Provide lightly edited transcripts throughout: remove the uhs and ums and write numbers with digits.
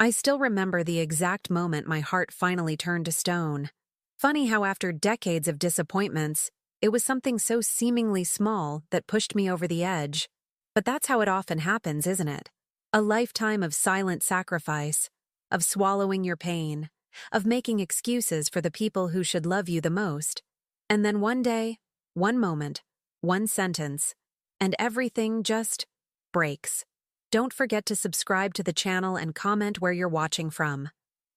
I still remember the exact moment my heart finally turned to stone. Funny how after decades of disappointments, it was something so seemingly small that pushed me over the edge. But that's how it often happens, isn't it? A lifetime of silent sacrifice, of swallowing your pain, of making excuses for the people who should love you the most. And then one day, one moment, one sentence, and everything just breaks. Don't forget to subscribe to the channel and comment where you're watching from.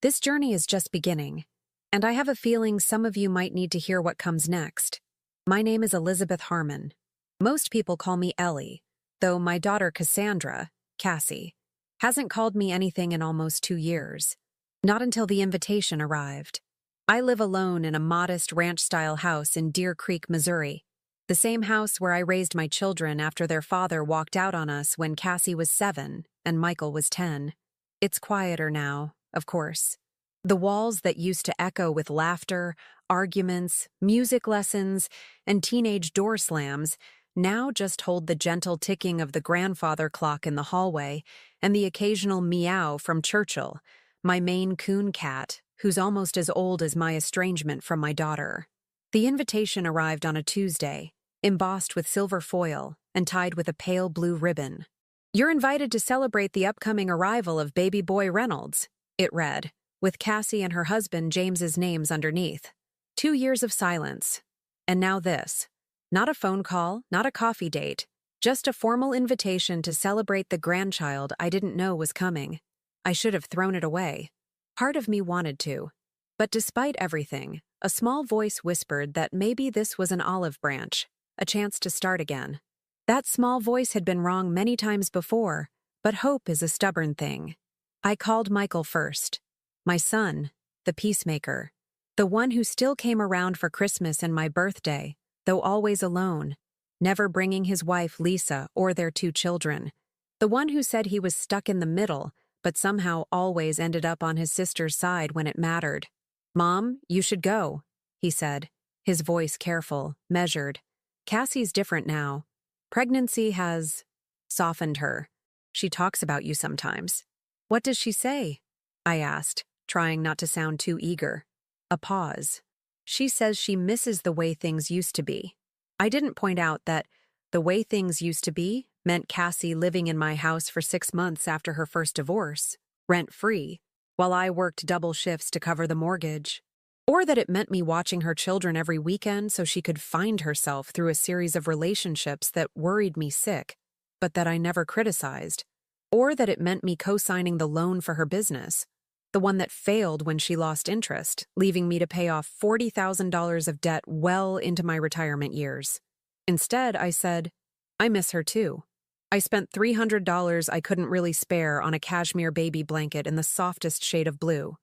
This journey is just beginning, and I have a feeling some of you might need to hear what comes next. My name is Elizabeth Harmon. Most people call me Ellie, though my daughter Cassandra, Cassie, hasn't called me anything in almost 2 years. Not until the invitation arrived. I live alone in a modest ranch-style house in Deer Creek, Missouri. The same house where I raised my children after their father walked out on us when Cassie was 7 and Michael was 10. It's quieter now, of course. The walls that used to echo with laughter, arguments, music lessons, and teenage door slams now just hold the gentle ticking of the grandfather clock in the hallway and the occasional meow from Churchill, my Maine Coon cat, who's almost as old as my estrangement from my daughter. The invitation arrived on a Tuesday, embossed with silver foil and tied with a pale blue ribbon. "You're invited to celebrate the upcoming arrival of baby boy Reynolds," it read, with Cassie and her husband James's names underneath. 2 years of silence. And now this. Not a phone call, not a coffee date, just a formal invitation to celebrate the grandchild I didn't know was coming. I should have thrown it away. Part of me wanted to. But despite everything, a small voice whispered that maybe this was an olive branch, a chance to start again. That small voice had been wrong many times before, but hope is a stubborn thing. I called Michael first. My son, the peacemaker. The one who still came around for Christmas and my birthday, though always alone, never bringing his wife Lisa or their 2 children. The one who said he was stuck in the middle, but somehow always ended up on his sister's side when it mattered. "Mom, you should go," he said, his voice careful, measured. "Cassie's different now. Pregnancy has softened her. She talks about you sometimes." "What does she say?" I asked, trying not to sound too eager. A pause. "She says she misses the way things used to be." I didn't point out that the way things used to be meant Cassie living in my house for 6 months after her first divorce, rent-free, while I worked double shifts to cover the mortgage. Or that it meant me watching her children every weekend so she could find herself through a series of relationships that worried me sick, but that I never criticized. Or that it meant me co-signing the loan for her business, the one that failed when she lost interest, leaving me to pay off $40,000 of debt well into my retirement years. Instead, I said, I miss her too. I spent $300 I couldn't really spare on a cashmere baby blanket in the softest shade of blue.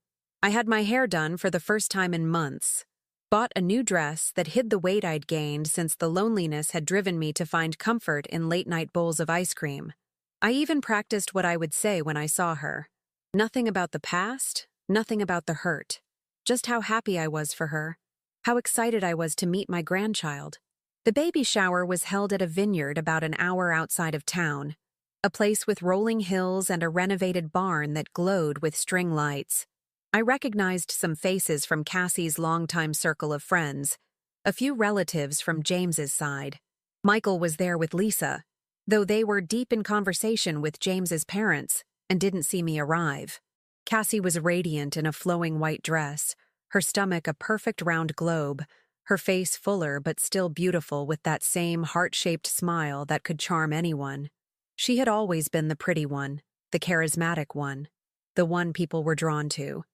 I had my hair done for the first time in months, bought a new dress that hid the weight I'd gained since the loneliness had driven me to find comfort in late-night bowls of ice cream. I even practiced what I would say when I saw her. Nothing about the past, nothing about the hurt. Just how happy I was for her. How excited I was to meet my grandchild. The baby shower was held at a vineyard about an hour outside of town, a place with rolling hills and a renovated barn that glowed with string lights. I recognized some faces from Cassie's longtime circle of friends, a few relatives from James's side. Michael was there with Lisa, though they were deep in conversation with James's parents and didn't see me arrive. Cassie was radiant in a flowing white dress, her stomach a perfect round globe, her face fuller but still beautiful with that same heart-shaped smile that could charm anyone. She had always been the pretty one, the charismatic one, the one people were drawn to.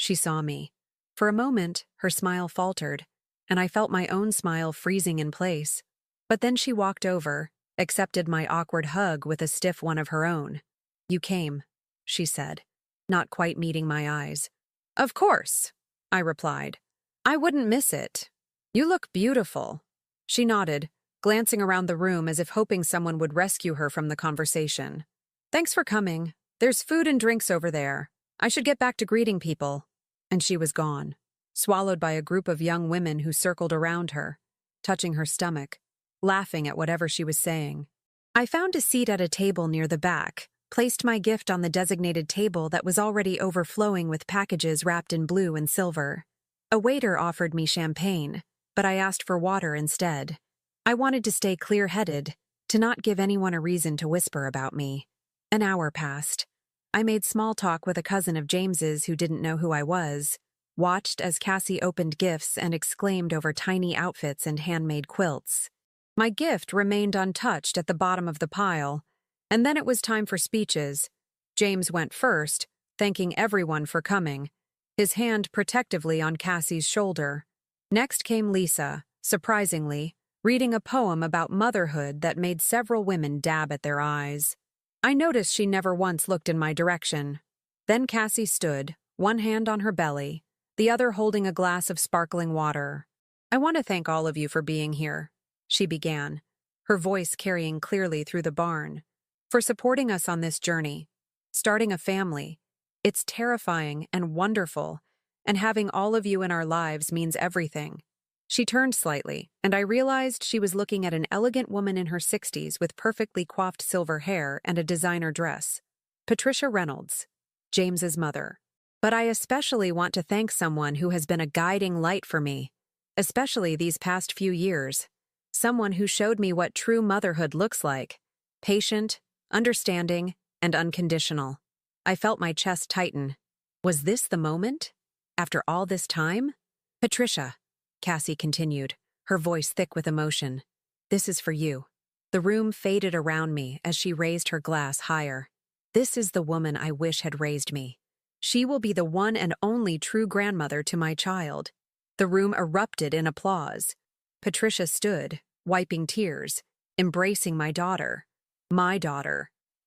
She saw me. For a moment, her smile faltered, and I felt my own smile freezing in place. But then she walked over, accepted my awkward hug with a stiff one of her own. "You came," she said, not quite meeting my eyes. "Of course," I replied. "I wouldn't miss it. You look beautiful." She nodded, glancing around the room as if hoping someone would rescue her from the conversation. "Thanks for coming. There's food and drinks over there. I should get back to greeting people." And she was gone, swallowed by a group of young women who circled around her, touching her stomach, laughing at whatever she was saying. I found a seat at a table near the back, placed my gift on the designated table that was already overflowing with packages wrapped in blue and silver. A waiter offered me champagne, but I asked for water instead. I wanted to stay clear-headed, to not give anyone a reason to whisper about me. An hour passed. I made small talk with a cousin of James's who didn't know who I was, watched as Cassie opened gifts and exclaimed over tiny outfits and handmade quilts. My gift remained untouched at the bottom of the pile, and then it was time for speeches. James went first, thanking everyone for coming, his hand protectively on Cassie's shoulder. Next came Lisa, surprisingly, reading a poem about motherhood that made several women dab at their eyes. I noticed she never once looked in my direction. Then Cassie stood, one hand on her belly, the other holding a glass of sparkling water. "I want to thank all of you for being here," she began, her voice carrying clearly through the barn. "For supporting us on this journey. Starting a family. It's terrifying and wonderful, and having all of you in our lives means everything." She turned slightly, and I realized she was looking at an elegant woman in her 60s with perfectly coiffed silver hair and a designer dress. Patricia Reynolds, James's mother. But I especially want to thank someone who has been a guiding light for me, especially these past few years. Someone who showed me what true motherhood looks like. Patient, understanding, and unconditional. I felt my chest tighten. Was this the moment? After all this time? "Patricia," Cassie continued, her voice thick with emotion. "This is for you." The room faded around me as she raised her glass higher. "This is the woman I wish had raised me. She will be the one and only true grandmother to my child." The room erupted in applause. Patricia stood, wiping tears, embracing my daughter,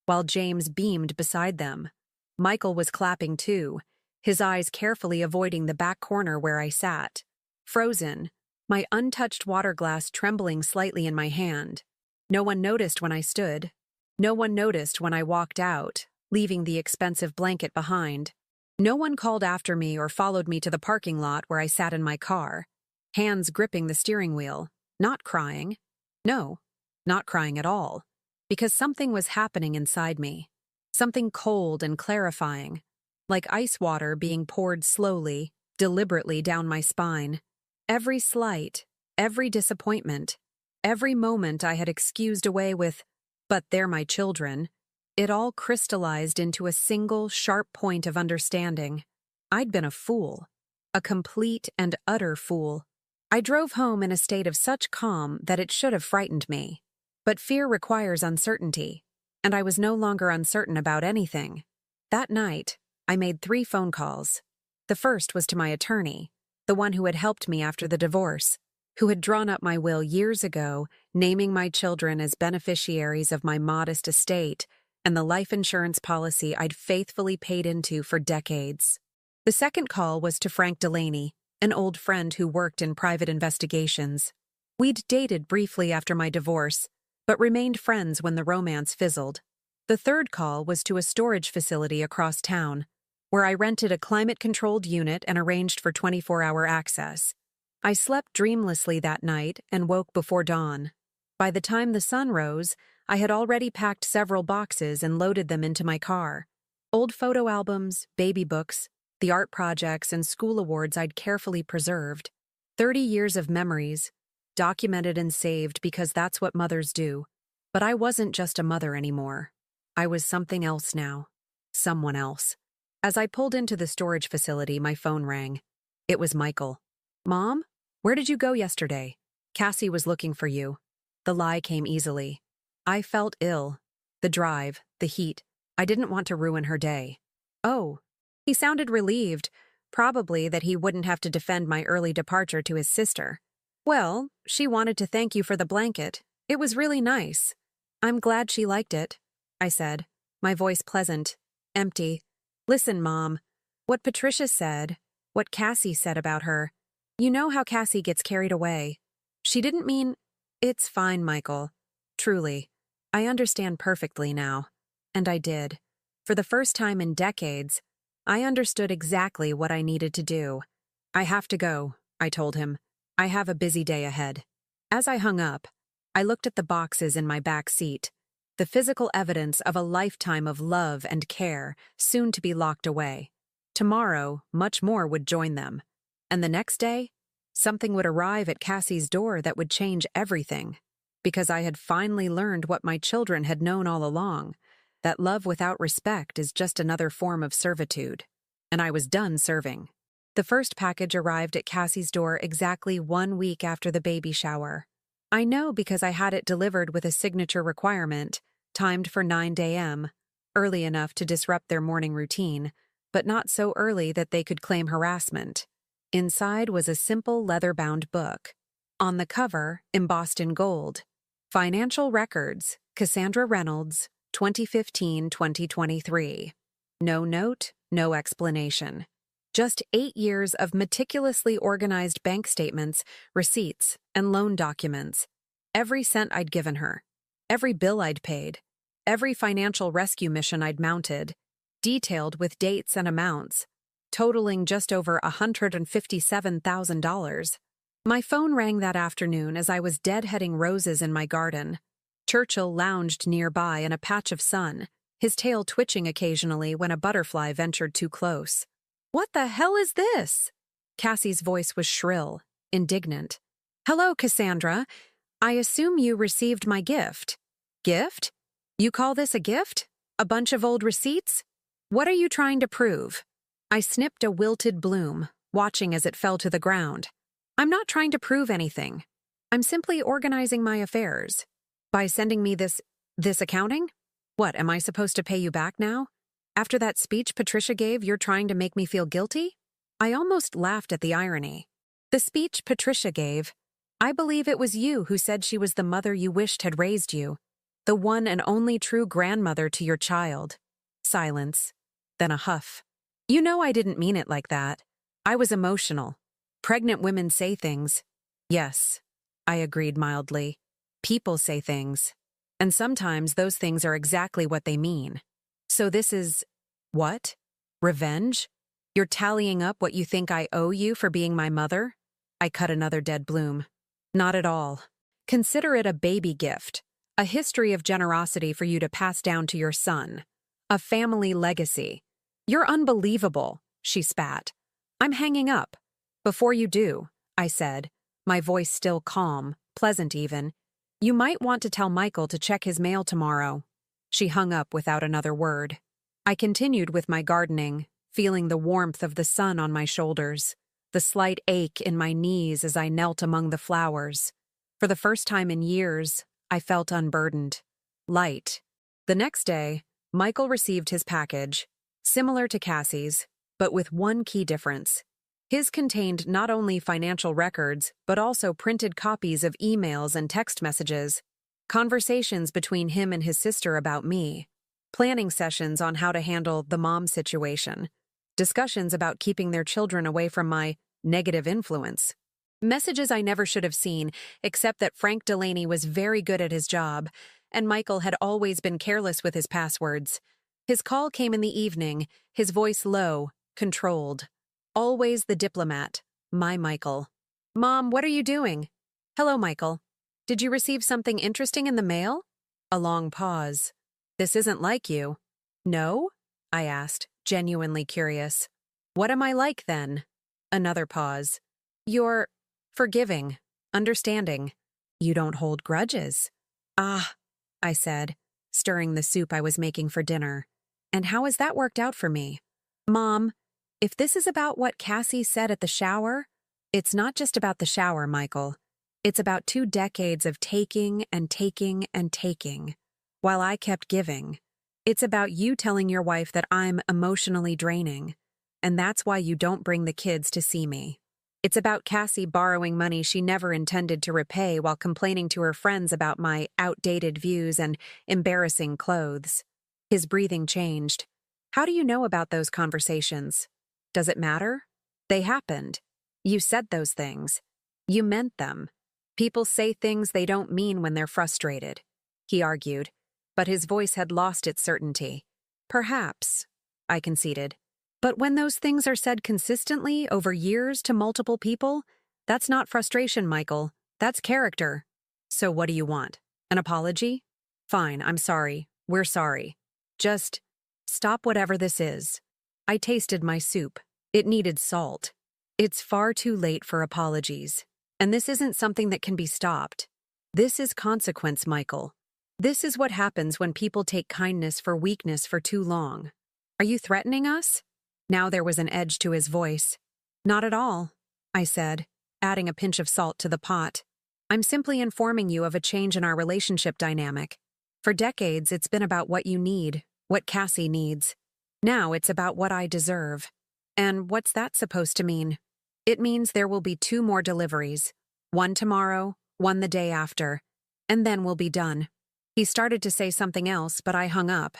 while James beamed beside them. Michael was clapping too, his eyes carefully avoiding the back corner where I sat. Frozen, my untouched water glass trembling slightly in my hand. No one noticed when I stood. No one noticed when I walked out, leaving the expensive blanket behind. No one called after me or followed me to the parking lot where I sat in my car, hands gripping the steering wheel, not crying. No, not crying at all, because something was happening inside me. Something cold and clarifying, like ice water being poured slowly, deliberately down my spine. Every slight, every disappointment, every moment I had excused away with, "But they're my children," it all crystallized into a single, sharp point of understanding. I'd been a fool, a complete and utter fool. I drove home in a state of such calm that it should have frightened me. But fear requires uncertainty, and I was no longer uncertain about anything. That night, I made 3 phone calls. The first was to my attorney, the one who had helped me after the divorce, who had drawn up my will years ago, naming my children as beneficiaries of my modest estate and the life insurance policy I'd faithfully paid into for decades. The second call was to Frank Delaney, an old friend who worked in private investigations. We'd dated briefly after my divorce, but remained friends when the romance fizzled. The third call was to a storage facility across town, where I rented a climate-controlled unit and arranged for 24-hour access. I slept dreamlessly that night and woke before dawn. By the time the sun rose, I had already packed several boxes and loaded them into my car. Old photo albums, baby books, the art projects and school awards I'd carefully preserved. 30 years of memories, documented and saved because that's what mothers do. But I wasn't just a mother anymore. I was something else now. Someone else. As I pulled into the storage facility, my phone rang. It was Michael. "Mom, where did you go yesterday? Cassie was looking for you." The lie came easily. I felt ill. The drive, the heat. I didn't want to ruin her day. "Oh." He sounded relieved, probably that he wouldn't have to defend my early departure to his sister. "Well, she wanted to thank you for the blanket. It was really nice." "I'm glad she liked it," I said, my voice pleasant, empty. "Listen, Mom, what Patricia said, what Cassie said about her, you know how Cassie gets carried away. She didn't mean—" "It's fine, Michael. Truly. I understand perfectly now." And I did. For the first time in decades, I understood exactly what I needed to do. "I have to go," I told him. "I have a busy day ahead." As I hung up, I looked at the boxes in my back seat. the physical evidence of a lifetime of love and care, soon to be locked away. Tomorrow, much more would join them. And the next day, something would arrive at Cassie's door that would change everything. Because I had finally learned what my children had known all along, that love without respect is just another form of servitude. And I was done serving. The first package arrived at Cassie's door exactly 1 week after the baby shower. I know because I had it delivered with a signature requirement, timed for 9 a.m., early enough to disrupt their morning routine, but not so early that they could claim harassment. Inside was a simple leather-bound book. On the cover, embossed in gold, Financial Records, Cassandra Reynolds, 2015-2023. No note, no explanation. Just 8 years of meticulously organized bank statements, receipts, and loan documents. Every cent I'd given her. Every bill I'd paid. Every financial rescue mission I'd mounted. Detailed with dates and amounts. Totaling just over $157,000. My phone rang that afternoon as I was deadheading roses in my garden. Churchill lounged nearby in a patch of sun, his tail twitching occasionally when a butterfly ventured too close. "What the hell is this?" Cassie's voice was shrill, indignant. "Hello, Cassandra. I assume you received my gift." "Gift? You call this a gift? A bunch of old receipts? What are you trying to prove?" I snipped a wilted bloom, watching as it fell to the ground. "I'm not trying to prove anything. I'm simply organizing my affairs. By sending me this accounting? What, am I supposed to pay you back now? After that speech Patricia gave, you're trying to make me feel guilty?" I almost laughed at the irony. "The speech Patricia gave? I believe it was you who said she was the mother you wished had raised you, the one and only true grandmother to your child." Silence, then a huff. "You know I didn't mean it like that. I was emotional. Pregnant women say things." "Yes," I agreed mildly. "People say things. And sometimes those things are exactly what they mean. So this is, what? Revenge? You're tallying up what you think I owe you for being my mother?" I cut another dead bloom. "Not at all. Consider it a baby gift, a history of generosity for you to pass down to your son. A family legacy." "You're unbelievable," she spat. "I'm hanging up." "Before you do," I said, my voice still calm, pleasant even, "you might want to tell Michael to check his mail tomorrow." She hung up without another word. I continued with my gardening, feeling the warmth of the sun on my shoulders, the slight ache in my knees as I knelt among the flowers. For the first time in years, I felt unburdened, light. The next day, Michael received his package, similar to Cassie's, but with one key difference. His contained not only financial records, but also printed copies of emails and text messages, conversations between him and his sister about me, planning sessions on how to handle the mom situation, discussions about keeping their children away from my negative influence. Messages I never should have seen, except that Frank Delaney was very good at his job, and Michael had always been careless with his passwords. His call came in the evening, his voice low, controlled. Always the diplomat, my Michael. "Mom, what are you doing?" "Hello, Michael. Did you receive something interesting in the mail?" A long pause. "This isn't like you." "No?" I asked, genuinely curious. "What am I like then?" Another pause. "You're forgiving, understanding. You don't hold grudges." "Ah," I said, stirring the soup I was making for dinner. "And how has that worked out for me?" "Mom, if this is about what Cassie said at the shower, it's not just about the shower, Michael. It's about 2 decades of taking and taking and taking, while I kept giving. It's about you telling your wife that I'm emotionally draining, and that's why you don't bring the kids to see me. It's about Cassie borrowing money she never intended to repay while complaining to her friends about my outdated views and embarrassing clothes." His breathing changed. "How do you know about those conversations? Does it matter? They happened. You said those things. You meant them. People say things they don't mean when they're frustrated," he argued, but his voice had lost its certainty. "Perhaps," I conceded. "But when those things are said consistently over years to multiple people, that's not frustration, Michael. That's character." "So what do you want? An apology?" Fine, I'm sorry. We're sorry. Just stop whatever this is. I tasted my soup. It needed salt. It's far too late for apologies. And this isn't something that can be stopped. This is consequence, Michael. This is what happens when people take kindness for weakness for too long. Are you threatening us? Now there was an edge to his voice. Not at all, I said, adding a pinch of salt to the pot. I'm simply informing you of a change in our relationship dynamic. For decades, it's been about what you need, what Cassie needs. Now it's about what I deserve. And what's that supposed to mean? It means there will be 2 more deliveries. One tomorrow, one the day after. And then we'll be done. He started to say something else, but I hung up.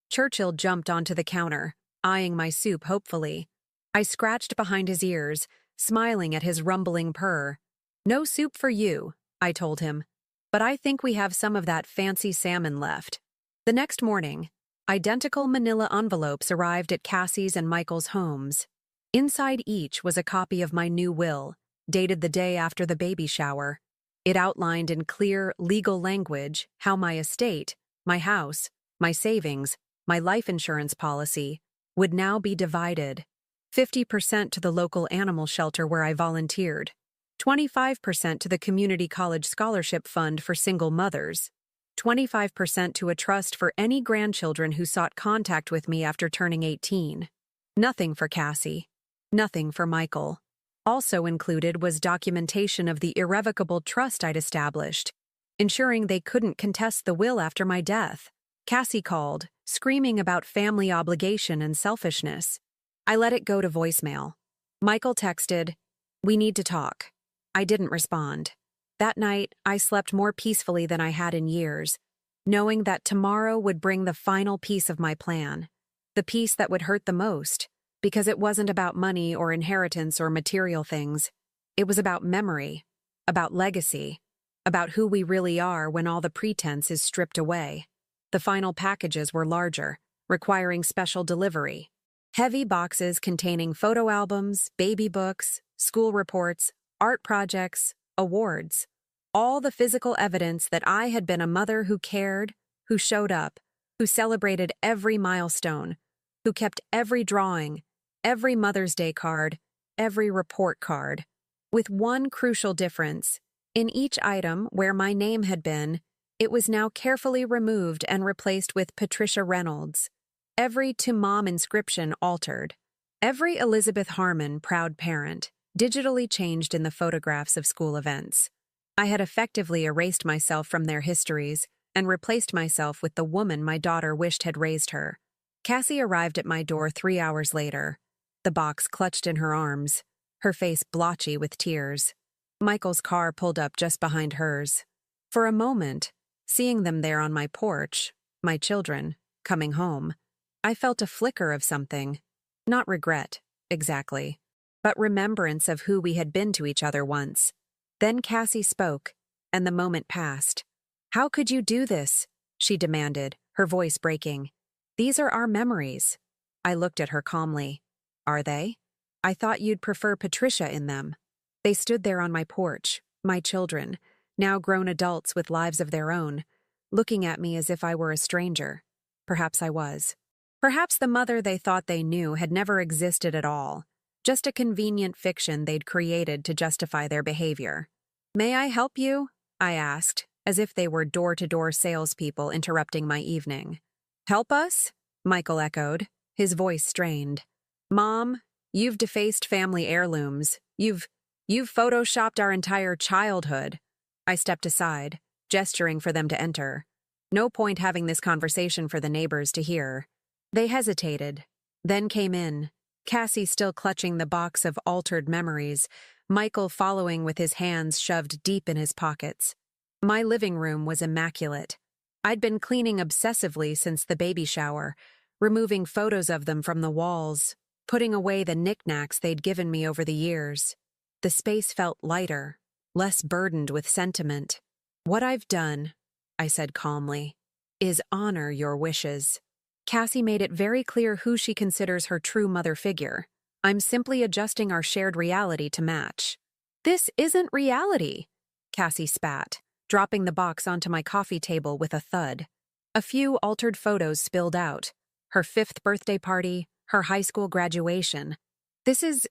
Churchill jumped onto the counter, eyeing my soup hopefully. I scratched behind his ears, smiling at his rumbling purr. No soup for you, I told him. But I think we have some of that fancy salmon left. The next morning, identical manila envelopes arrived at Cassie's and Michael's homes. Inside each was a copy of my new will, dated the day after the baby shower. It outlined in clear, legal language how my estate, my house, my savings, my life insurance policy, would now be divided. 50% to the local animal shelter where I volunteered, 25% to the Community College Scholarship Fund for single mothers, 25% to a trust for any grandchildren who sought contact with me after turning 18. Nothing for Cassie. Nothing for Michael. Also included was documentation of the irrevocable trust I'd established, ensuring they couldn't contest the will after my death. Cassie called, screaming about family obligation and selfishness. I let it go to voicemail. Michael texted, "We need to talk." I didn't respond. That night, I slept more peacefully than I had in years, knowing that tomorrow would bring the final piece of my plan, the piece that would hurt the most, because it wasn't about money or inheritance or material things. It was about memory, about legacy, about who we really are when all the pretense is stripped away. The final packages were larger, requiring special delivery. Heavy boxes containing photo albums, baby books, school reports, art projects, awards. All the physical evidence that I had been a mother who cared, who showed up, who celebrated every milestone, who kept every drawing, every Mother's Day card, every report card. With one crucial difference. In each item where my name had been, it was now carefully removed and replaced with Patricia Reynolds. Every "to Mom" inscription altered. Every Elizabeth Harmon proud parent, digitally changed in the photographs of school events. I had effectively erased myself from their histories and replaced myself with the woman my daughter wished had raised her. Cassie arrived at my door 3 hours later, the box clutched in her arms, her face blotchy with tears. Michael's car pulled up just behind hers. For a moment, seeing them there on my porch, my children, coming home, I felt a flicker of something. Not regret, exactly, but remembrance of who we had been to each other once. Then Cassie spoke, and the moment passed. "How could you do this?" she demanded, her voice breaking. "These are our memories." I looked at her calmly. "Are they? I thought you'd prefer Patricia in them." They stood there on my porch, my children, now grown adults with lives of their own, looking at me as if I were a stranger. Perhaps I was. Perhaps the mother they thought they knew had never existed at all, just a convenient fiction they'd created to justify their behavior. "May I help you?" I asked, as if they were door-to-door salespeople interrupting my evening. "Help us?" Michael echoed, his voice strained. "Mom, you've defaced family heirlooms. You've photoshopped our entire childhood." I stepped aside, gesturing for them to enter. No point having this conversation for the neighbors to hear. They hesitated, then came in, Cassie still clutching the box of altered memories, Michael following with his hands shoved deep in his pockets. My living room was immaculate. I'd been cleaning obsessively since the baby shower, removing photos of them from the walls, putting away the knickknacks they'd given me over the years. The space felt lighter, less burdened with sentiment. "What I've done," I said calmly, "is honor your wishes." Cassie made it very clear who she considers her true mother figure. I'm simply adjusting our shared reality to match. "This isn't reality," Cassie spat, dropping the box onto my coffee table with a thud. A few altered photos spilled out. Her 5th birthday party, her high school graduation. This is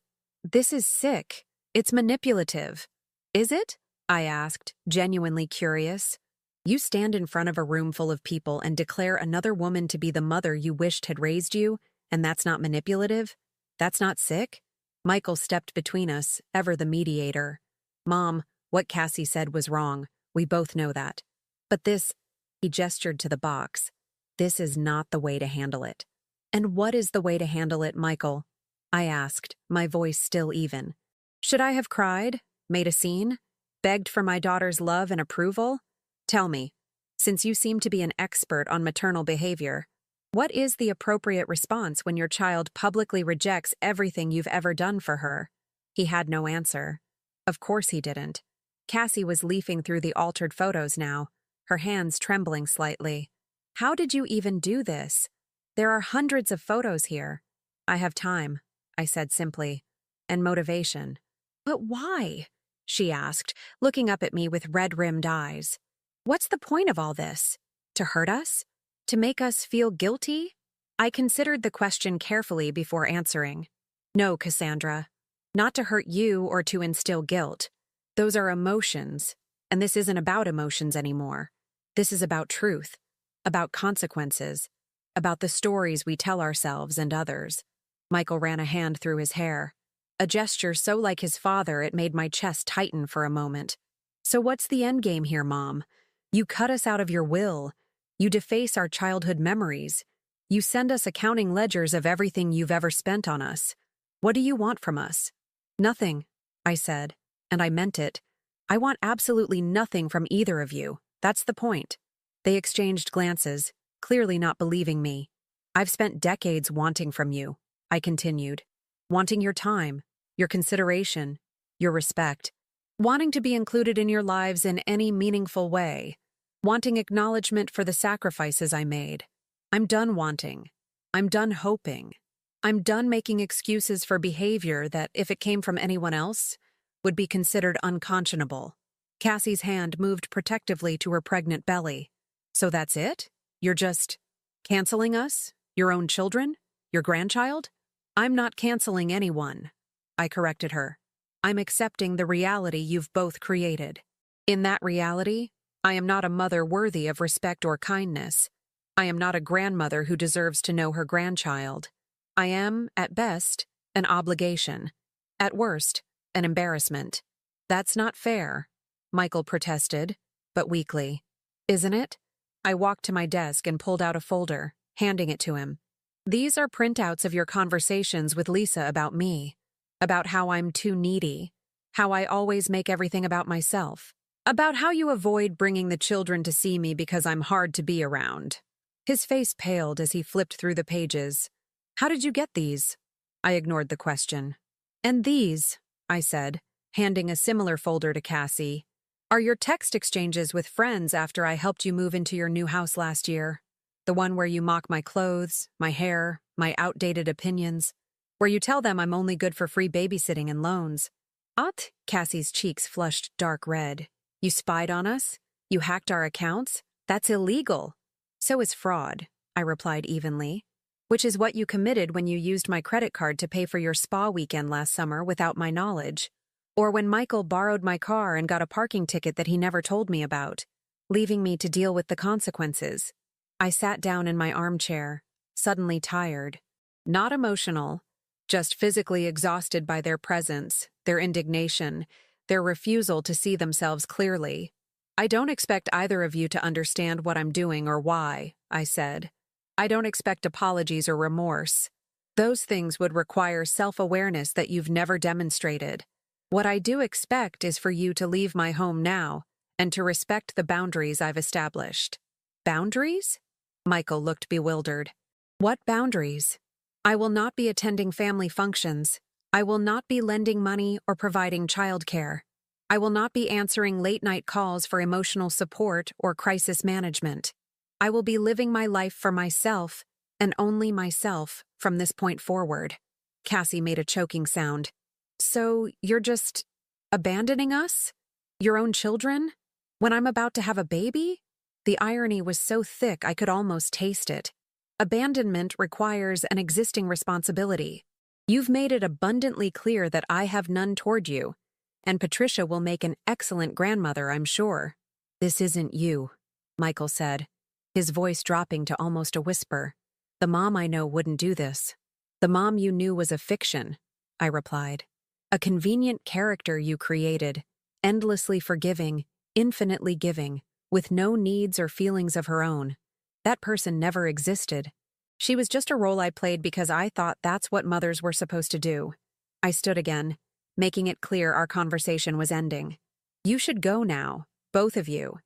sick. It's manipulative. Is it? I asked, genuinely curious. You stand in front of a room full of people and declare another woman to be the mother you wished had raised you, and that's not manipulative? That's not sick? Michael stepped between us, ever the mediator. Mom, what Cassie said was wrong. We both know that. But this, he gestured to the box, this is not the way to handle it. And what is the way to handle it, Michael? I asked, my voice still even. Should I have cried, made a scene, begged for my daughter's love and approval? Tell me, since you seem to be an expert on maternal behavior, what is the appropriate response when your child publicly rejects everything you've ever done for her? He had no answer. Of course he didn't. Cassie was leafing through the altered photos now, her hands trembling slightly. How did you even do this? There are hundreds of photos here. I have time, I said simply, and motivation. But why? She asked, looking up at me with red-rimmed eyes. What's the point of all this? To hurt us? To make us feel guilty? I considered the question carefully before answering. No, Cassandra. Not to hurt you or to instill guilt. Those are emotions, and this isn't about emotions anymore. This is about truth, about consequences, about the stories we tell ourselves and others. Michael ran a hand through his hair. A gesture so like his father it made my chest tighten for a moment. So what's the end game here, Mom? You cut us out of your will. You deface our childhood memories. You send us accounting ledgers of everything you've ever spent on us. What do you want from us? Nothing, I said, and I meant it. I want absolutely nothing from either of you. That's the point. They exchanged glances, clearly not believing me. I've spent decades wanting from you, I continued. Wanting your time, your consideration, your respect. Wanting to be included in your lives in any meaningful way. Wanting acknowledgement for the sacrifices I made. I'm done wanting. I'm done hoping. I'm done making excuses for behavior that, if it came from anyone else, would be considered unconscionable. Cassie's hand moved protectively to her pregnant belly. So that's it? You're just canceling us? Your own children? Your grandchild? I'm not canceling anyone, I corrected her. I'm accepting the reality you've both created. In that reality, I am not a mother worthy of respect or kindness. I am not a grandmother who deserves to know her grandchild. I am, at best, an obligation. At worst, an embarrassment. That's not fair, Michael protested, but weakly. Isn't it? I walked to my desk and pulled out a folder, handing it to him. These are printouts of your conversations with Lisa about me, about how I'm too needy, how I always make everything about myself, about how you avoid bringing the children to see me because I'm hard to be around. His face paled as he flipped through the pages. How did you get these? I ignored the question. And these, I said, handing a similar folder to Cassie, are your text exchanges with friends after I helped you move into your new house last year. The one where you mock my clothes, my hair, my outdated opinions, where you tell them I'm only good for free babysitting and loans. Cassie's cheeks flushed dark red. You spied on us? You hacked our accounts? That's illegal. So is fraud, I replied evenly. Which is what you committed when you used my credit card to pay for your spa weekend last summer without my knowledge. Or when Michael borrowed my car and got a parking ticket that he never told me about, leaving me to deal with the consequences. I sat down in my armchair, suddenly tired. Not emotional, just physically exhausted by their presence, their indignation, their refusal to see themselves clearly. I don't expect either of you to understand what I'm doing or why, I said. I don't expect apologies or remorse. Those things would require self-awareness that you've never demonstrated. What I do expect is for you to leave my home now and to respect the boundaries I've established. Boundaries? Michael looked bewildered. What boundaries? I will not be attending family functions. I will not be lending money or providing childcare. I will not be answering late-night calls for emotional support or crisis management. I will be living my life for myself, and only myself, from this point forward. Cassie made a choking sound. So you're just abandoning us? Your own children? When I'm about to have a baby? The irony was so thick I could almost taste it. Abandonment requires an existing responsibility. You've made it abundantly clear that I have none toward you, and Patricia will make an excellent grandmother, I'm sure. This isn't you, Michael said, his voice dropping to almost a whisper. The mom I know wouldn't do this. The mom you knew was a fiction, I replied. A convenient character you created, endlessly forgiving, infinitely giving, with no needs or feelings of her own. That person never existed. She was just a role I played because I thought that's what mothers were supposed to do. I stood again, making it clear our conversation was ending. You should go now, both of you.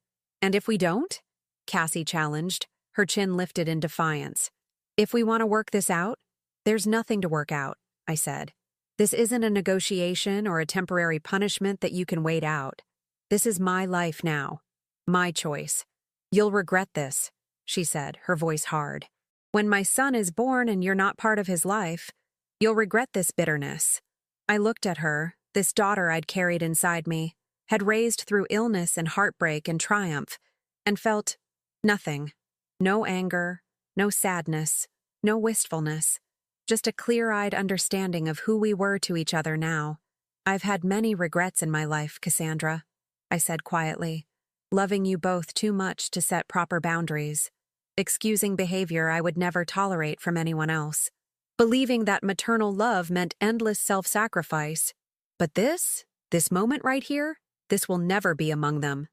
And if we don't? Cassie challenged, her chin lifted in defiance. If we want to work this out? There's nothing to work out, I said. This isn't a negotiation or a temporary punishment that you can wait out. This is my life now. My choice. You'll regret this, she said, her voice hard. When my son is born and you're not part of his life, you'll regret this bitterness. I looked at her, this daughter I'd carried inside me, had raised through illness and heartbreak and triumph, and felt nothing. No anger, no sadness, no wistfulness. Just a clear-eyed understanding of who we were to each other now. I've had many regrets in my life, Cassandra, I said quietly, loving you both too much to set proper boundaries, excusing behavior I would never tolerate from anyone else, believing that maternal love meant endless self-sacrifice. But this moment right here, this will never be among them.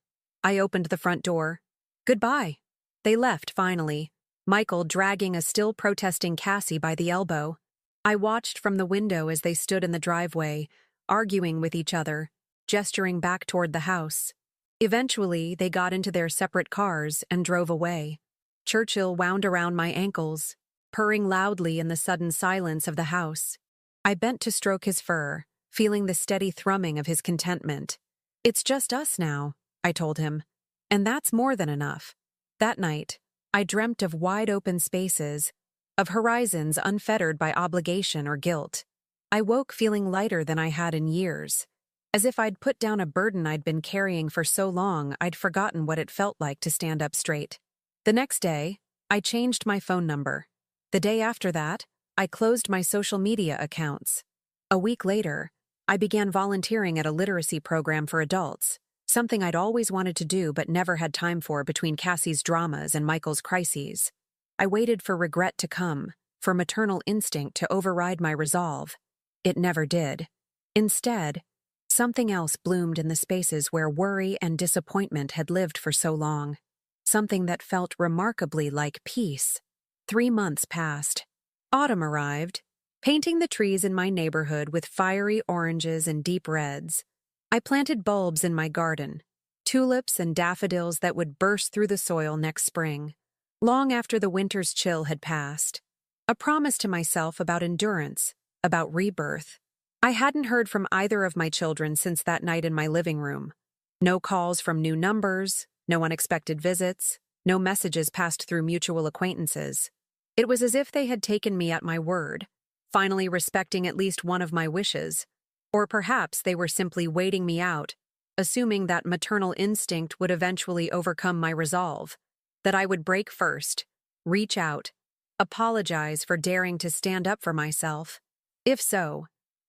I opened the front door. Goodbye. They left finally, Michael dragging a still protesting Cassie by the elbow. I watched from the window as they stood in the driveway, arguing with each other, gesturing back toward the house. Eventually, they got into their separate cars and drove away. Churchill wound around my ankles, purring loudly in the sudden silence of the house. I bent to stroke his fur, feeling the steady thrumming of his contentment. It's just us now, I told him, and that's more than enough. That night, I dreamt of wide-open spaces, of horizons unfettered by obligation or guilt. I woke feeling lighter than I had in years, as if I'd put down a burden I'd been carrying for so long I'd forgotten what it felt like to stand up straight. The next day, I changed my phone number. The day after that, I closed my social media accounts. A week later, I began volunteering at a literacy program for adults, something I'd always wanted to do but never had time for between Cassie's dramas and Michael's crises. I waited for regret to come, for maternal instinct to override my resolve. It never did. Instead, something else bloomed in the spaces where worry and disappointment had lived for so long. Something that felt remarkably like peace. 3 months passed. Autumn arrived, painting the trees in my neighborhood with fiery oranges and deep reds. I planted bulbs in my garden, tulips and daffodils that would burst through the soil next spring, long after the winter's chill had passed. A promise to myself about endurance, about rebirth. I hadn't heard from either of my children since that night in my living room. No calls from new numbers, no unexpected visits, no messages passed through mutual acquaintances. It was as if they had taken me at my word, finally respecting at least one of my wishes. Or perhaps they were simply waiting me out, assuming that maternal instinct would eventually overcome my resolve, that I would break first, reach out, apologize for daring to stand up for myself. If so,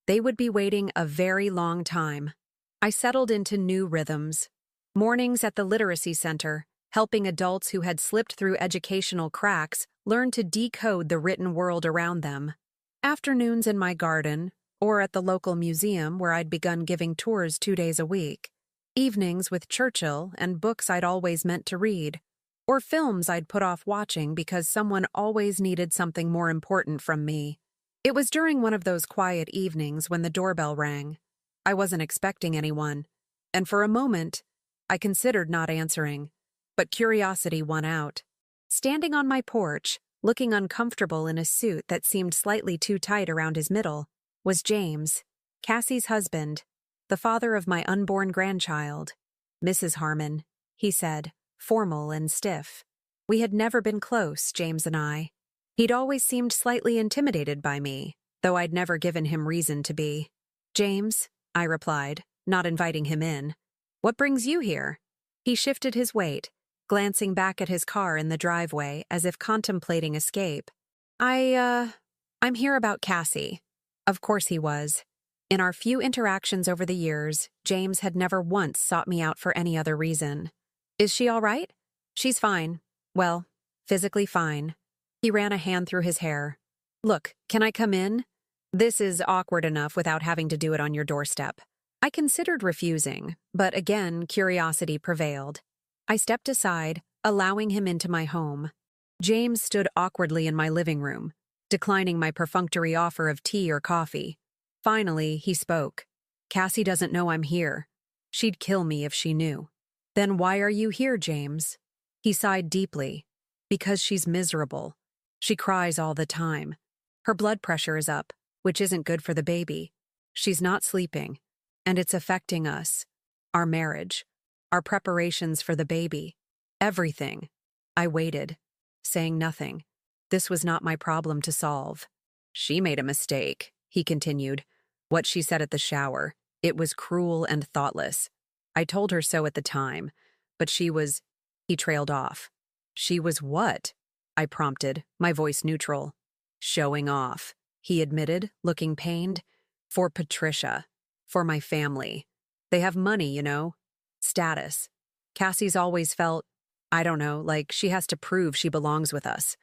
they would be waiting a very long time. I settled into new rhythms. Mornings at the literacy center, helping adults who had slipped through educational cracks learn to decode the written world around them. Afternoons in my garden, or at the local museum where I'd begun giving tours 2 days a week. Evenings with Churchill and books I'd always meant to read, or films I'd put off watching because someone always needed something more important from me. It was during one of those quiet evenings when the doorbell rang. I wasn't expecting anyone, and for a moment, I considered not answering, but curiosity won out. Standing on my porch, looking uncomfortable in a suit that seemed slightly too tight around his middle, was James, Cassie's husband, the father of my unborn grandchild. Mrs. Harmon, he said, formal and stiff. We had never been close, James and I. He'd always seemed slightly intimidated by me, though I'd never given him reason to be. James, I replied, not inviting him in. What brings you here? He shifted his weight, glancing back at his car in the driveway as if contemplating escape. I'm here about Cassie. Of course he was. In our few interactions over the years, James had never once sought me out for any other reason. Is she all right? She's fine. Well, physically fine. He ran a hand through his hair. Look, can I come in? This is awkward enough without having to do it on your doorstep. I considered refusing, but again, curiosity prevailed. I stepped aside, allowing him into my home. James stood awkwardly in my living room, declining my perfunctory offer of tea or coffee. Finally, he spoke. Cassie doesn't know I'm here. She'd kill me if she knew. Then why are you here, James? He sighed deeply. Because she's miserable. She cries all the time. Her blood pressure is up, which isn't good for the baby. She's not sleeping, and it's affecting us. Our marriage. Our preparations for the baby. Everything. I waited, saying nothing. This was not my problem to solve. She made a mistake, he continued. What she said at the shower. It was cruel and thoughtless. I told her so at the time, but she was... He trailed off. She was what? I prompted, my voice neutral. Showing off, he admitted, looking pained. For Patricia. For my family. They have money, you know. Status. Cassie's always felt, I don't know, like she has to prove she belongs with us.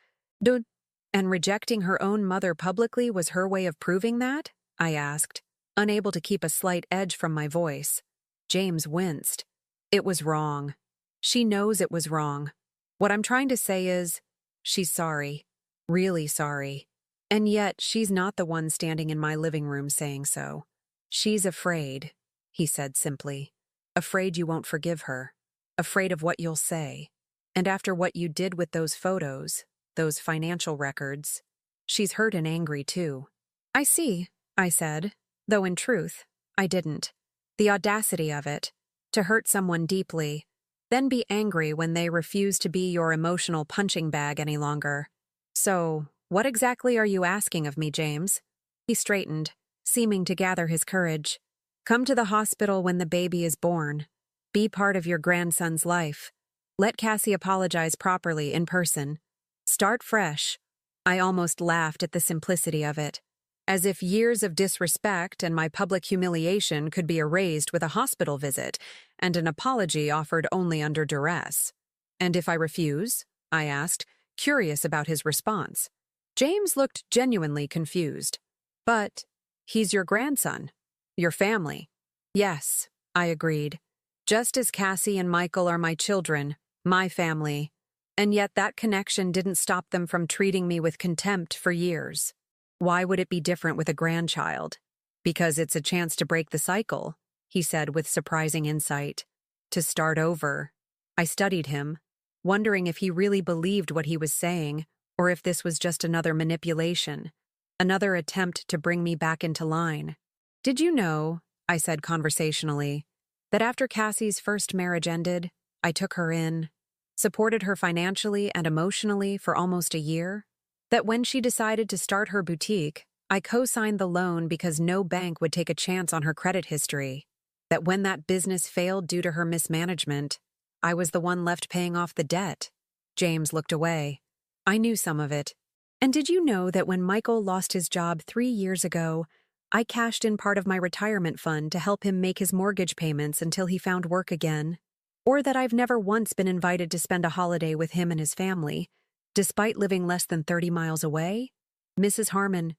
And rejecting her own mother publicly was her way of proving that? I asked, unable to keep a slight edge from my voice. James winced. It was wrong. She knows it was wrong. What I'm trying to say is, she's sorry. Really sorry. And yet, she's not the one standing in my living room saying so. She's afraid, he said simply. Afraid you won't forgive her. Afraid of what you'll say. And after what you did with those photos, those financial records, she's hurt and angry too. I see, I said, though in truth, I didn't. The audacity of it, to hurt someone deeply, then be angry when they refuse to be your emotional punching bag any longer. So, what exactly are you asking of me, James? He straightened, seeming to gather his courage. Come to the hospital when the baby is born. Be part of your grandson's life. Let Cassie apologize properly in person. Start fresh. I almost laughed at the simplicity of it. As if years of disrespect and my public humiliation could be erased with a hospital visit and an apology offered only under duress. And if I refuse? I asked, curious about his response. James looked genuinely confused. But he's your grandson. Your family. Yes, I agreed. Just as Cassie and Michael are my children, my family. And yet that connection didn't stop them from treating me with contempt for years. Why would it be different with a grandchild? Because it's a chance to break the cycle, he said with surprising insight. To start over. I studied him, wondering if he really believed what he was saying, or if this was just another manipulation, another attempt to bring me back into line. Did you know, I said conversationally, that after Cassie's first marriage ended, I took her in, supported her financially and emotionally for almost a year? That when she decided to start her boutique, I co-signed the loan because no bank would take a chance on her credit history. That when that business failed due to her mismanagement, I was the one left paying off the debt. James looked away. I knew some of it. And did you know that when Michael lost his job 3 years ago, I cashed in part of my retirement fund to help him make his mortgage payments until he found work again? Or that I've never once been invited to spend a holiday with him and his family, despite living less than 30 miles away? Mrs. Harmon,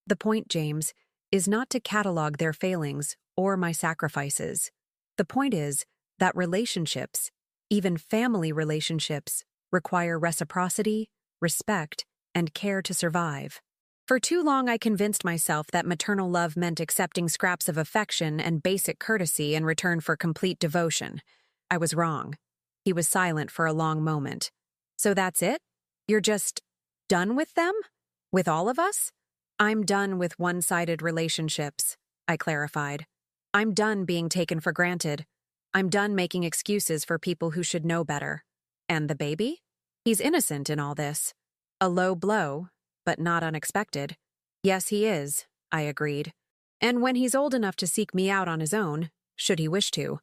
the point, James, is not to catalog their failings or my sacrifices. The point is that relationships, even family relationships, require reciprocity, respect, and care to survive. For too long I convinced myself that maternal love meant accepting scraps of affection and basic courtesy in return for complete devotion. I was wrong. He was silent for a long moment. So that's it? You're just done with them? With all of us? I'm done with one-sided relationships, I clarified. I'm done being taken for granted. I'm done making excuses for people who should know better. And the baby? He's innocent in all this. A low blow, but not unexpected. Yes, he is, I agreed. And when he's old enough to seek me out on his own, should he wish to,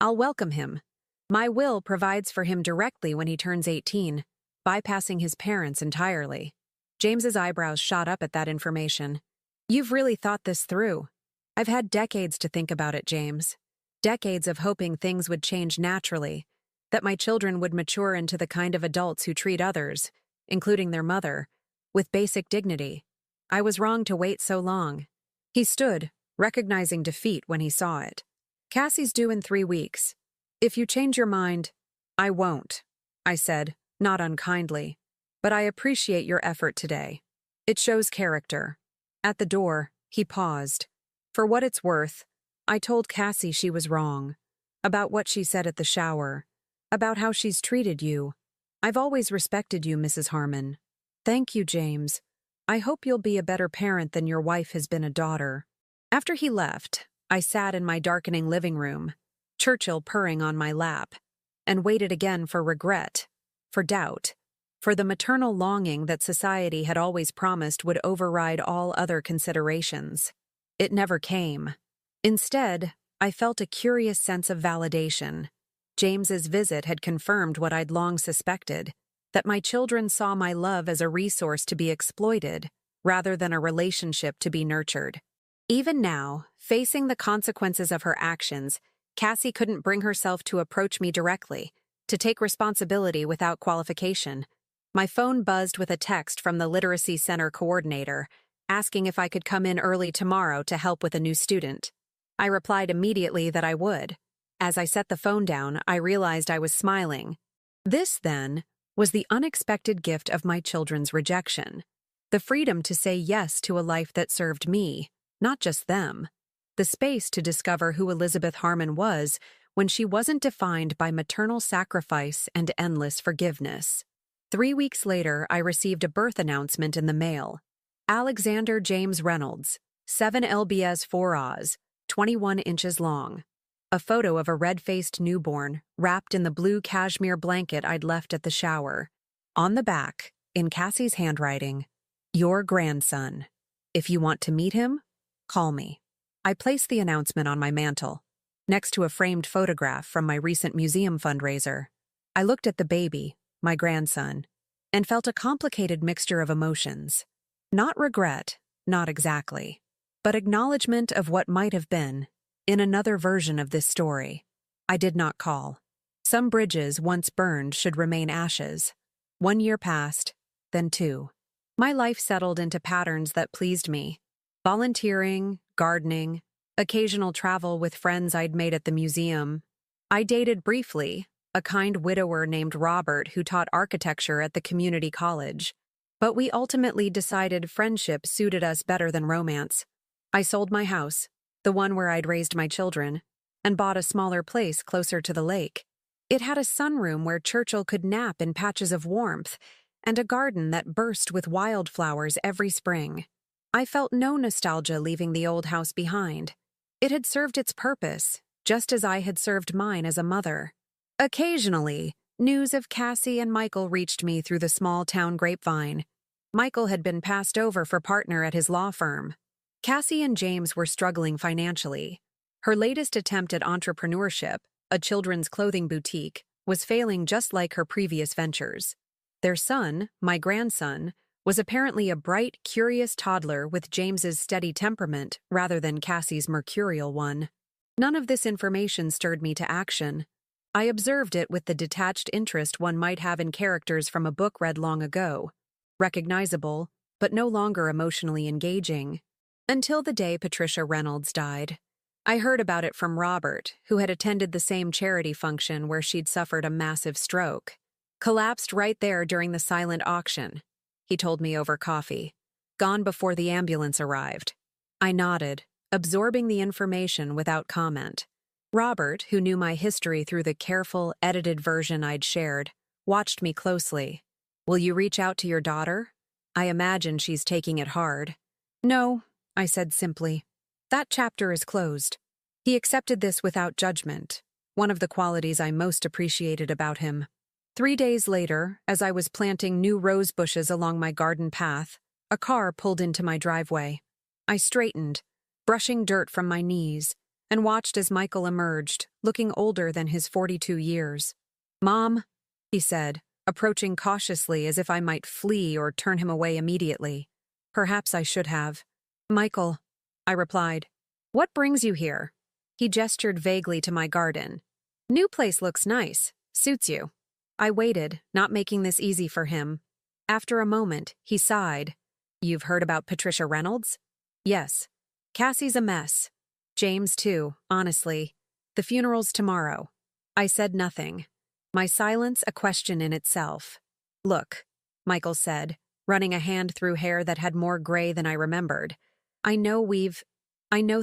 I'll welcome him. My will provides for him directly when he turns 18, bypassing his parents entirely. James's eyebrows shot up at that information. You've really thought this through. I've had decades to think about it, James. Decades of hoping things would change naturally, that my children would mature into the kind of adults who treat others, including their mother, with basic dignity. I was wrong to wait so long. He stood, recognizing defeat when he saw it. Cassie's due in 3 weeks. If you change your mind, I won't, I said, not unkindly. But I appreciate your effort today. It shows character. At the door, he paused. For what it's worth, I told Cassie she was wrong. About what she said at the shower. About how she's treated you. I've always respected you, Mrs. Harmon. Thank you, James. I hope you'll be a better parent than your wife has been a daughter. After he left, I sat in my darkening living room, Churchill purring on my lap, and waited again for regret, for doubt, for the maternal longing that society had always promised would override all other considerations. It never came. Instead, I felt a curious sense of validation. James's visit had confirmed what I'd long suspected, that my children saw my love as a resource to be exploited, rather than a relationship to be nurtured. Even now, facing the consequences of her actions, Cassie couldn't bring herself to approach me directly, to take responsibility without qualification. My phone buzzed with a text from the Literacy Center coordinator, asking if I could come in early tomorrow to help with a new student. I replied immediately that I would. As I set the phone down, I realized I was smiling. This, then, was the unexpected gift of my children's rejection. The freedom to say yes to a life that served me, not just them. The space to discover who Elizabeth Harmon was when she wasn't defined by maternal sacrifice and endless forgiveness. 3 weeks later, I received a birth announcement in the mail. Alexander James Reynolds, 7 lbs 4 Oz, 21 inches long. A photo of a red-faced newborn, wrapped in the blue cashmere blanket I'd left at the shower. On the back, in Cassie's handwriting, your grandson. If you want to meet him, call me. I placed the announcement on my mantel, next to a framed photograph from my recent museum fundraiser. I looked at the baby, my grandson, and felt a complicated mixture of emotions. Not regret, not exactly, but acknowledgement of what might have been, in another version of this story. I did not call. Some bridges once burned should remain ashes. 1 year passed, then 2. My life settled into patterns that pleased me. Volunteering, gardening, occasional travel with friends I'd made at the museum. I dated briefly, a kind widower named Robert who taught architecture at the community college. But we ultimately decided friendship suited us better than romance. I sold my house, the one where I'd raised my children, and bought a smaller place closer to the lake. It had a sunroom where Churchill could nap in patches of warmth, and a garden that burst with wildflowers every spring. I felt no nostalgia leaving the old house behind. It had served its purpose, just as I had served mine as a mother. Occasionally, news of Cassie and Michael reached me through the small-town grapevine. Michael had been passed over for partner at his law firm. Cassie and James were struggling financially. Her latest attempt at entrepreneurship, a children's clothing boutique, was failing just like her previous ventures. Their son, my grandson, was apparently a bright, curious toddler with James's steady temperament rather than Cassie's mercurial one. None of this information stirred me to action. I observed it with the detached interest one might have in characters from a book read long ago. Recognizable, but no longer emotionally engaging. Until the day Patricia Reynolds died. I heard about it from Robert, who had attended the same charity function where she'd suffered a massive stroke. Collapsed right there during the silent auction, he told me over coffee. Gone before the ambulance arrived. I nodded, absorbing the information without comment. Robert, who knew my history through the careful, edited version I'd shared, watched me closely. Will you reach out to your daughter? I imagine she's taking it hard. No, I said simply. That chapter is closed. He accepted this without judgment, one of the qualities I most appreciated about him. 3 days later, as I was planting new rose bushes along my garden path, a car pulled into my driveway. I straightened, brushing dirt from my knees, and watched as Michael emerged, looking older than his 42 years. "Mom," he said, approaching cautiously as if I might flee or turn him away immediately. Perhaps I should have. "Michael," I replied. "What brings you here?" He gestured vaguely to my garden. "New place looks nice. Suits you." I waited, not making this easy for him. After a moment, he sighed. "You've heard about Patricia Reynolds?" "Yes. Cassie's a mess. James too, honestly. The funeral's tomorrow." I said nothing. My silence a question in itself. "Look," Michael said, running a hand through hair that had more gray than I remembered. I know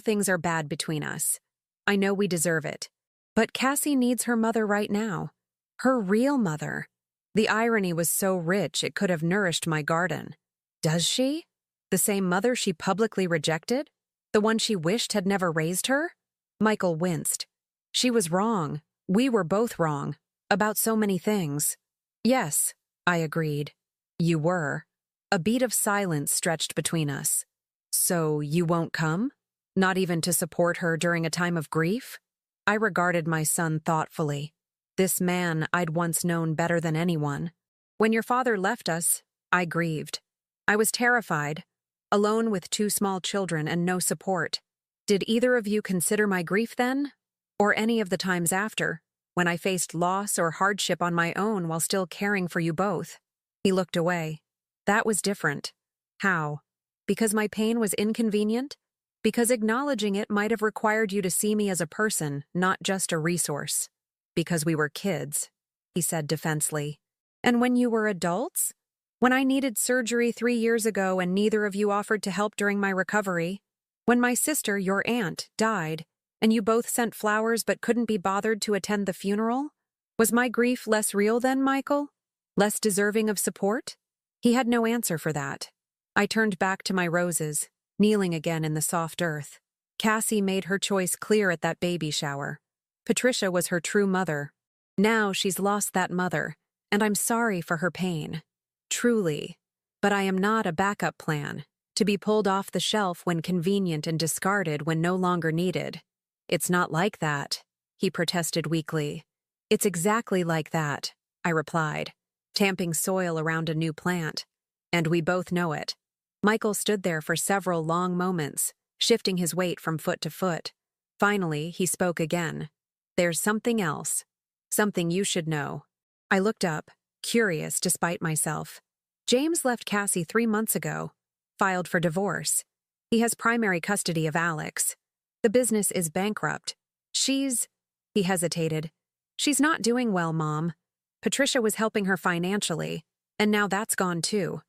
things are bad between us. I know we deserve it. But Cassie needs her mother right now. Her real mother." The irony was so rich it could have nourished my garden. "Does she? The same mother she publicly rejected? The one she wished had never raised her?" Michael winced. "She was wrong. We were both wrong. About so many things." "Yes," I agreed. "You were." A beat of silence stretched between us. "So you won't come? Not even to support her during a time of grief?" I regarded my son thoughtfully. This man I'd once known better than anyone. "When your father left us, I grieved. I was terrified, alone with 2 small children and no support. Did either of you consider my grief then? Or any of the times after, when I faced loss or hardship on my own while still caring for you both?" He looked away. "That was different." "How? Because my pain was inconvenient? Because acknowledging it might have required you to see me as a person, not just a resource." "Because we were kids," he said defensively. "And when you were adults? When I needed surgery 3 years ago and neither of you offered to help during my recovery? When my sister, your aunt, died, and you both sent flowers but couldn't be bothered to attend the funeral? Was my grief less real then, Michael? Less deserving of support?" He had no answer for that. I turned back to my roses, kneeling again in the soft earth. Cassie made her choice clear at that baby shower. Patricia was her true mother. Now she's lost that mother, and I'm sorry for her pain. Truly. But I am not a backup plan, to be pulled off the shelf when convenient and discarded when no longer needed. "It's not like that," he protested weakly. "It's exactly like that," I replied, tamping soil around a new plant. "And we both know it." Michael stood there for several long moments, shifting his weight from foot to foot. Finally, he spoke again. "There's something else. Something you should know." I looked up, curious despite myself. "James left Cassie 3 months ago. Filed for divorce. He has primary custody of Alex. The business is bankrupt. He hesitated. "She's not doing well, Mom. Patricia was helping her financially, and now that's gone too."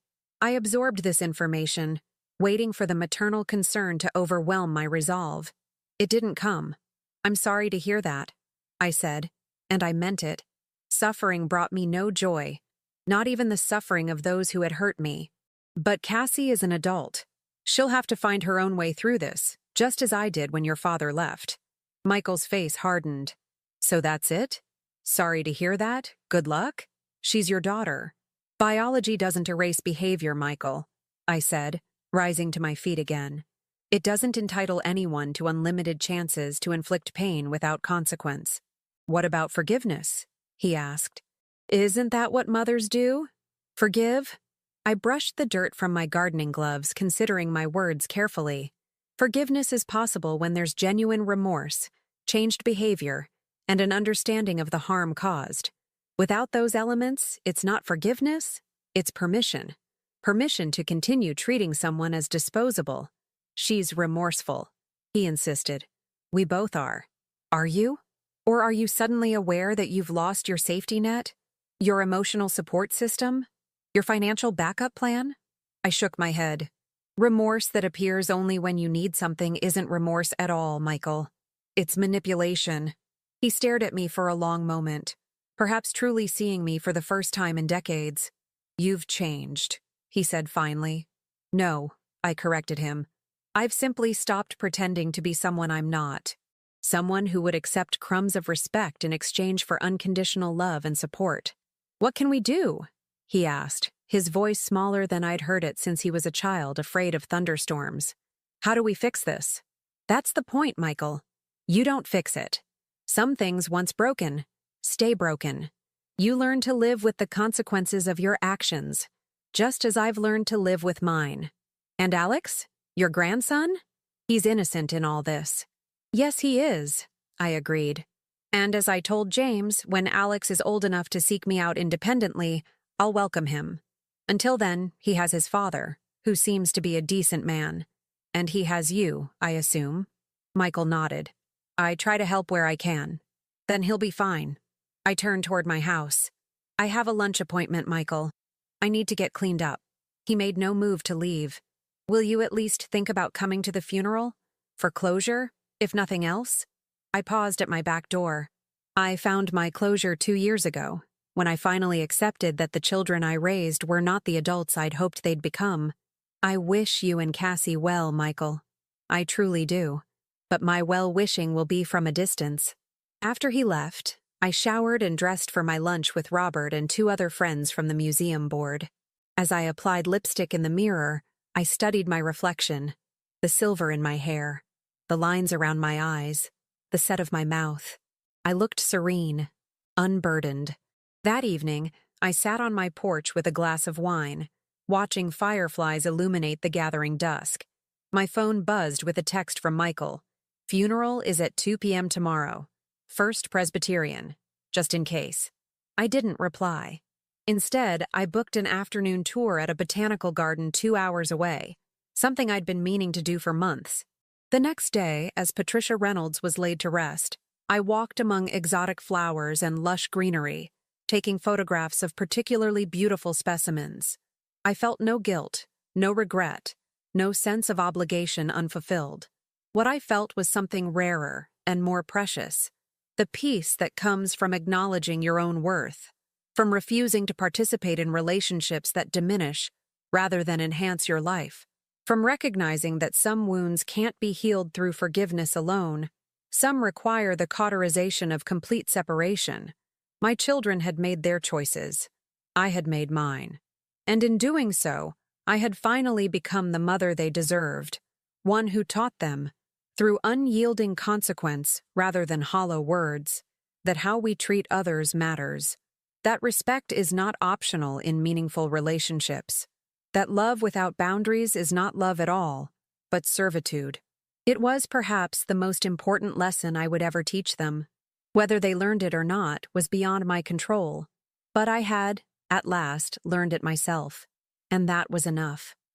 I absorbed this information, waiting for the maternal concern to overwhelm my resolve. It didn't come. "I'm sorry to hear that," I said, and I meant it. Suffering brought me no joy, not even the suffering of those who had hurt me. But Cassie is an adult. She'll have to find her own way through this, just as I did when your father left. Michael's face hardened. "So that's it? Sorry to hear that. Good luck? She's your daughter." "Biology doesn't erase behavior, Michael," I said, rising to my feet again. "It doesn't entitle anyone to unlimited chances to inflict pain without consequence." "What about forgiveness?" he asked. "Isn't that what mothers do? Forgive?" I brushed the dirt from my gardening gloves, considering my words carefully. Forgiveness is possible when there's genuine remorse, changed behavior, and an understanding of the harm caused. Without those elements, it's not forgiveness, it's permission. Permission to continue treating someone as disposable. "She's remorseful," he insisted. "We both are." "Are you? Or are you suddenly aware that you've lost your safety net? Your emotional support system? Your financial backup plan?" I shook my head. "Remorse that appears only when you need something isn't remorse at all, Michael. It's manipulation." He stared at me for a long moment, perhaps truly seeing me for the first time in decades. "You've changed," he said finally. "No," I corrected him. "I've simply stopped pretending to be someone I'm not. Someone who would accept crumbs of respect in exchange for unconditional love and support." "What can we do?" he asked, his voice smaller than I'd heard it since he was a child afraid of thunderstorms. "How do we fix this?" "That's the point, Michael. You don't fix it. Some things once broken, stay broken. You learn to live with the consequences of your actions, just as I've learned to live with mine. And Alex, your grandson? He's innocent in all this. Yes, he is, I agreed. And as I told James, when Alex is old enough to seek me out independently, I'll welcome him. Until then, he has his father, who seems to be a decent man. And he has you, I assume. Michael nodded. I try to help where I can. Then he'll be fine. I turned toward my house. I have a lunch appointment, Michael. I need to get cleaned up. He made no move to leave. Will you at least think about coming to the funeral? For closure, if nothing else? I paused at my back door. I found my closure 2 years ago, when I finally accepted that the children I raised were not the adults I'd hoped they'd become. I wish you and Cassie well, Michael. I truly do. But my well-wishing will be from a distance. After he left, I showered and dressed for my lunch with Robert and 2 other friends from the museum board. As I applied lipstick in the mirror, I studied my reflection, the silver in my hair, the lines around my eyes, the set of my mouth. I looked serene, unburdened. That evening, I sat on my porch with a glass of wine, watching fireflies illuminate the gathering dusk. My phone buzzed with a text from Michael. Funeral is at 2 p.m. tomorrow. First Presbyterian, just in case. I didn't reply. Instead, I booked an afternoon tour at a botanical garden 2 hours away, something I'd been meaning to do for months. The next day, as Patricia Reynolds was laid to rest, I walked among exotic flowers and lush greenery, taking photographs of particularly beautiful specimens. I felt no guilt, no regret, no sense of obligation unfulfilled. What I felt was something rarer and more precious, the peace that comes from acknowledging your own worth, from refusing to participate in relationships that diminish rather than enhance your life, from recognizing that some wounds can't be healed through forgiveness alone. Some require the cauterization of complete separation. My children had made their choices. I had made mine. And in doing so, I had finally become the mother they deserved, one who taught them, through unyielding consequence rather than hollow words, that how we treat others matters, that respect is not optional in meaningful relationships, that love without boundaries is not love at all, but servitude. It was perhaps the most important lesson I would ever teach them. Whether they learned it or not was beyond my control, but I had, at last, learned it myself, and that was enough.